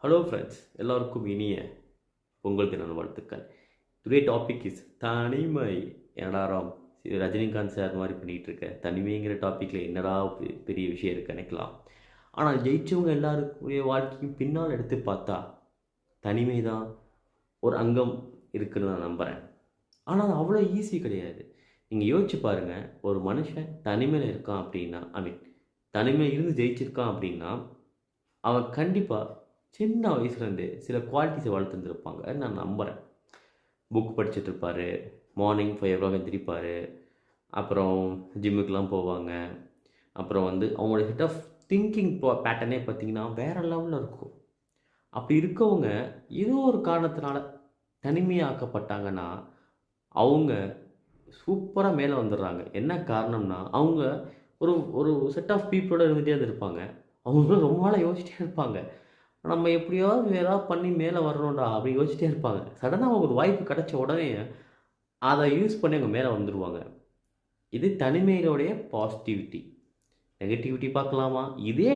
Hello friends, எல்லோருக்கும் இனிய பொங்கல் தின வாழ்த்துக்கள். டுடே டாபிக் இஸ் தனிமை. என்னடா ராம், ரஜினிகாந்த் சார் மாதிரி பண்ணிகிட்டு இருக்க, தனிமைங்கிற டாப்பிக்கில் என்னடா பெரிய விஷயம் இருக்கு நினைக்கலாம். ஆனால் ஜெயிச்சவங்க எல்லாருக்குரிய வாழ்க்கையும் பின்னால் எடுத்து பார்த்தா தனிமை தான் ஒரு அங்கம் இருக்குன்னு நான் நம்புகிறேன். ஆனால் அது அவ்வளோ ஈஸி கிடையாது. நீங்கள் யோசிச்சு பாருங்கள், ஒரு மனுஷன் தனிமையில் இருக்கான் அப்படின்னா, தனிமையில் இருந்து ஜெயிச்சிருக்கான் அப்படின்னா, அவன் கண்டிப்பாக சின்ன வயசுலேருந்தே சில குவாலிட்டிஸை வளர்த்துருந்துருப்பாங்க நான் நம்புகிறேன். புக் படிச்சுட்ருப்பார், மார்னிங் 5 எந்திரிப்பார், அப்புறம் ஜிம்முக்கெலாம் போவாங்க. அப்புறம் அவங்களோட ஹெட் ஆஃப் திங்கிங் பேட்டர்னே பார்த்திங்கன்னா வேறு லெவலில் இருக்கும். அப்படி இருக்கவங்க ஏதோ ஒரு காரணத்தினால தனிமையாக்கப்பட்டாங்கன்னா அவங்க சூப்பராக மேலே வந்துடுறாங்க. என்ன காரணம்னா, அவங்க ஒரு ஒரு செட் ஆஃப் பீப்புளோட இருந்துகிட்டே இருப்பாங்க. அவங்களும் ரொம்ப நாளாக யோசிச்சிட்டே இருப்பாங்க, நம்ம எப்படியாவது ஏதாவது பண்ணி மேலே வரணும்டா அப்படி யோசிச்சிட்டே இருப்பாங்க. சடனாக அவங்க ஒரு வாய்ப்பு கிடைச்ச உடனே அதை யூஸ் பண்ணி அவங்க மேலே வந்துடுவாங்க. இது தனிமையினுடைய பாசிட்டிவிட்டி. நெகட்டிவிட்டி பார்க்கலாமா? இதே